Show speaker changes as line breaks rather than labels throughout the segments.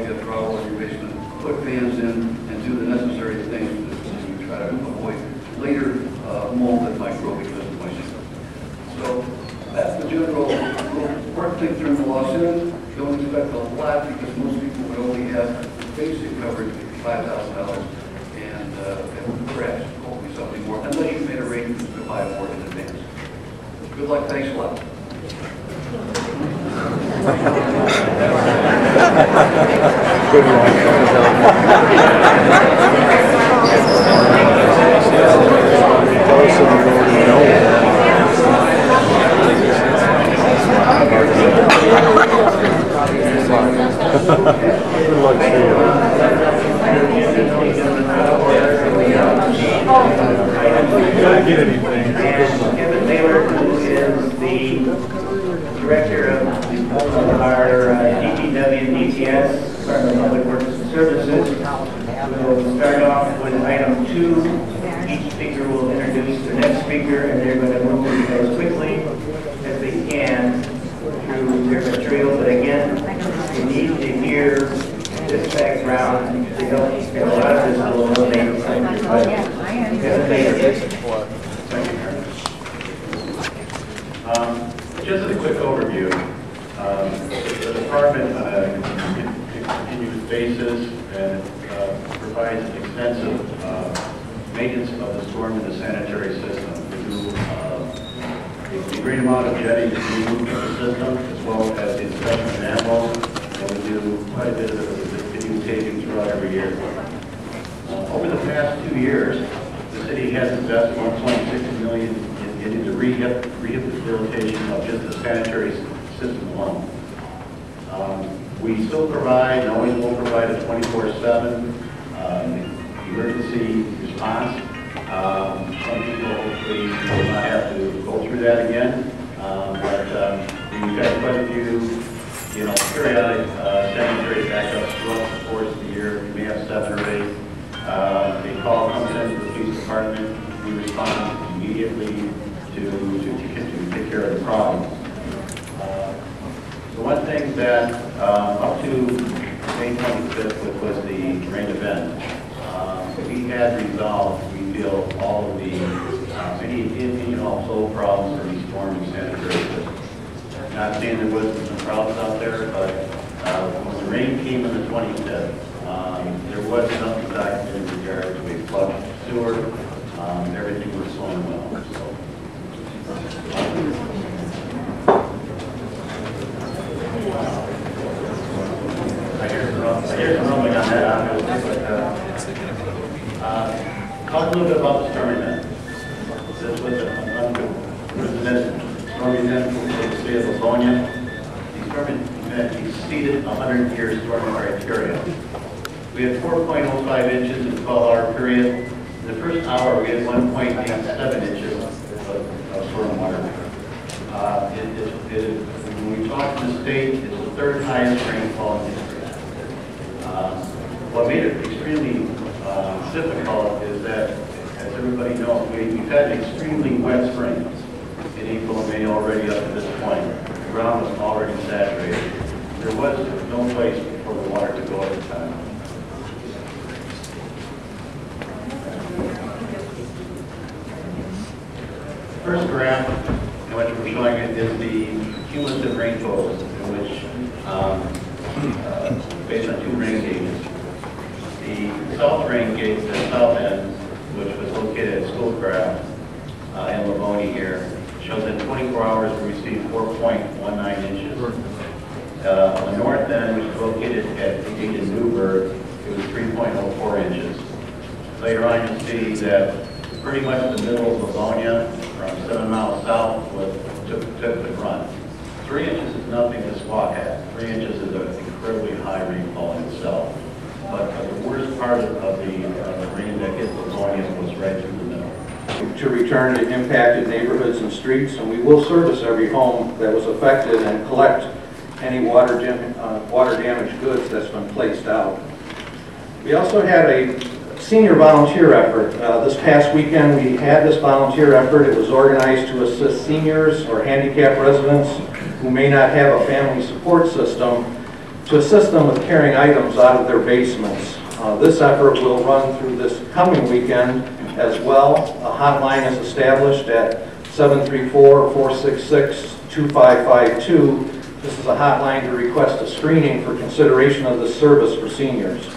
you have drywall in your basement, put fans in and do the necessary things to try to avoid later mold that might grow because of moisture. So that's the general. We'll work things through the lawsuit. Don't expect a lot because most people would only have basic coverage, $5,000, and perhaps hopefully something more, unless you made arrangements to buy more in advance. Good luck. Thanks a lot.
Good luck to you. Get anything.
Kevin Maillard, who is the director of our DPW and DTS, Department of Public Works and Services. We'll start off with item 2. Each speaker will introduce the next speaker, and they're going to move as quickly as they can through their material. But again, you need to hear this background. They don't get a lot of this will eliminate something, but Kevin Maillard.
Just as a quick overview, the department on a continuous basis and provides extensive maintenance of the storm and the sanitary system. We do a great amount of jetting to remove the system, as well as the inspection of manholes, and we do quite a bit of videotaping throughout every year. Over the past 2 years, the city has invested $1.6 million into rehabilitation of just the sanitary system alone. We still provide, and always will provide, a 24/7 emergency response. Some people hopefully will not have to go through that again, but we've got quite a few, periodic sanitary backups throughout the course of the year. We may have 7 or 8. A call comes into the police department. We respond immediately to take care of the problem. The one thing that up to May 25th, which was the rain event, we had resolved, we feel, all of the any and all flow problems for these storm and sanitary systems. Not saying there wasn't some problems out there, but when the rain came on the 25th, there was nothing documented in regard to a flush sewer. Everything was flowing well. So. I hear some rumbling on that, obviously, but talk a little bit about the storm event. This was an unprecedented storm event for the city of Livonia. The storm event exceeded 100-year storm criteria. We had 4.05 inches in a 12-hour period. In the first hour, we had 1.87 inches of storm water. When we talk to the state, it's the 3rd highest rainfall in history. What made it extremely difficult is that, as everybody knows, we've had an extremely wet spring in April and May already up to this point. The ground was already saturated. There was no place for the water to go at the time. First graph, in which we're showing it, is the cumulative rain totals, in which, based on 2 rain gauges. The south rain gauge, the south end, which was located at Schoolcraft in Livonia here, shows that in 24 hours we received 4.19 inches. On the north end, which is located at in Newburgh, it was 3.04 inches. Later on, you'll see that pretty much the middle of Livonia, from 7 miles south, took the brunt. 3 inches is nothing to squawk at. 3 inches is an incredibly high rainfall in itself. But the worst part of the rain that hit Livonia was right through the middle.
To return to impacted neighborhoods and streets, and we will service every home that was affected and collect any water damaged goods that's been placed out. We also had a senior volunteer effort. This past weekend we had this volunteer effort. It was organized to assist seniors or handicapped residents who may not have a family support system to assist them with carrying items out of their basements. This effort will run through this coming weekend as well. A hotline is established at 734-466-2552. This is a hotline to request a screening for consideration of this service for seniors.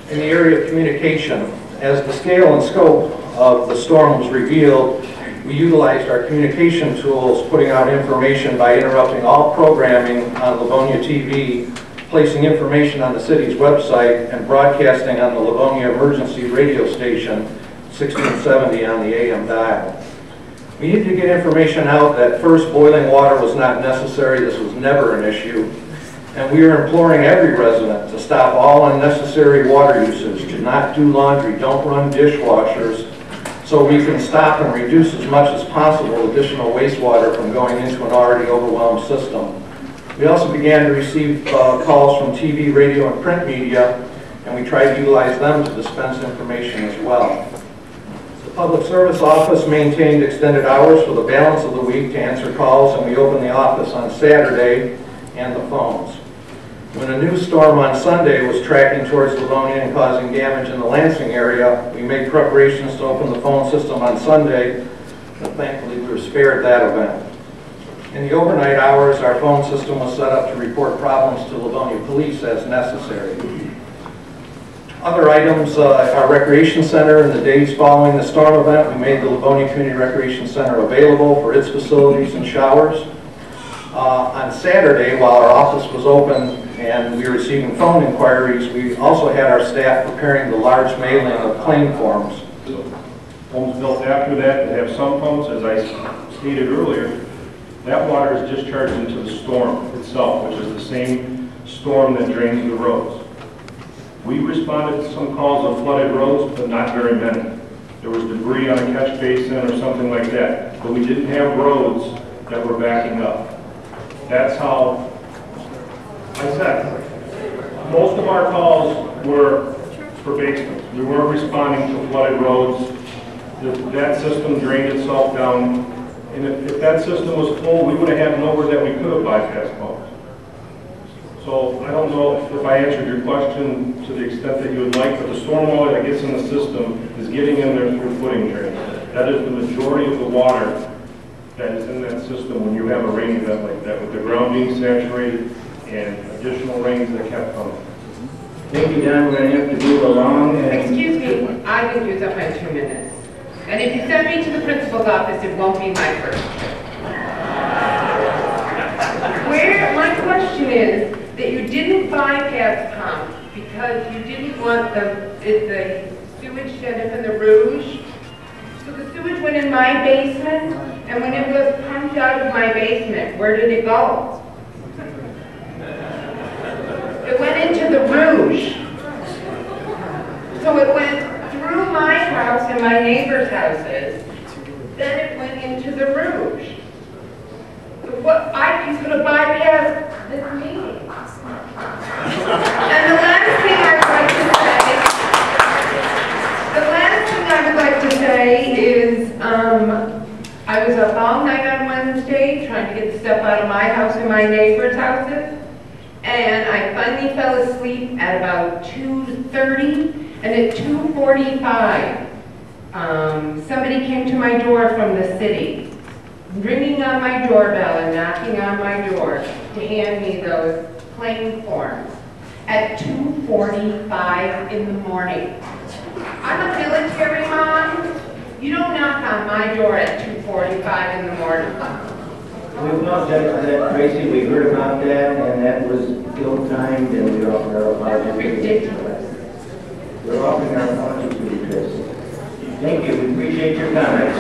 In the area of communication, as the scale and scope of the storm was revealed, we utilized our communication tools, putting out information by interrupting all programming on Livonia TV, placing information on the city's website, and broadcasting on the Livonia Emergency Radio Station, 1670 on the AM dial. We needed to get information out that first, boiling water was not necessary. This was never an issue. And we are imploring every resident to stop all unnecessary water usage, to not do laundry, don't run dishwashers, so we can stop and reduce as much as possible additional wastewater from going into an already overwhelmed system. We also began to receive calls from TV, radio, and print media, and we tried to utilize them to dispense information as well. The Public Service Office maintained extended hours for the balance of the week to answer calls, and we opened the office on Saturday and the phones. When a new storm on Sunday was tracking towards Livonia and causing damage in the Lansing area, we made preparations to open the phone system on Sunday, but thankfully we were spared that event. In the overnight hours, our phone system was set up to report problems to Livonia Police as necessary. Other items, our recreation center, in the days following the storm event, we made the Livonia Community Recreation Center available for its facilities and showers. On Saturday, while our office was open and we were receiving phone inquiries, we also had our staff preparing the large mailing of claim forms.
Homes built after that have sump pumps, as I stated earlier. That water is discharged into the storm itself, which is the same storm that drains the roads. We responded to some calls on flooded roads, but not very many. There was debris on a catch basin or something like that, but we didn't have roads that were backing up. That's how I said, most of our calls were for basements. We weren't responding to flooded roads. That system drained itself down, and if that system was full, we would have had nowhere that we could have bypassed pumps. So I don't know if I answered your question to the extent that you would like, but the storm water that gets in the system is getting in there through footing drains. That is the majority of the water that is in that system when you have a rain event like that, with the ground being saturated and additional rains that kept coming.
Thank you, Don. We're going to have to move along.
Excuse me, I didn't use up my 2 minutes. And if you send me to the principal's office, it won't be my first. My question is that you didn't bypass pump because you didn't want the sewage to end up in the Rouge. So the sewage went in my basement, and when it was pumped out of my basement, where did it go? It went into the Rouge. So it went through my house and my neighbor's houses, then it went into the Rouge. What I could have bypassed this meeting. And the last thing I would like to say is, I was up all night on Wednesday trying to get the stuff out of my house and my neighbor's houses, and I finally fell asleep at about 2:30, and at 2:45, somebody came to my door from the city, ringing on my doorbell and knocking on my door to hand me those claim forms at 2:45 in the morning. I'm a military mom. You don't knock on my door at 2:45 in the morning.
We apologize for that, Tracy. We heard about that, and that was ill-timed, and we offer our apologies.
Ridiculous.
We're offering our apologies to you, Tracy. Thank you. We appreciate your comments.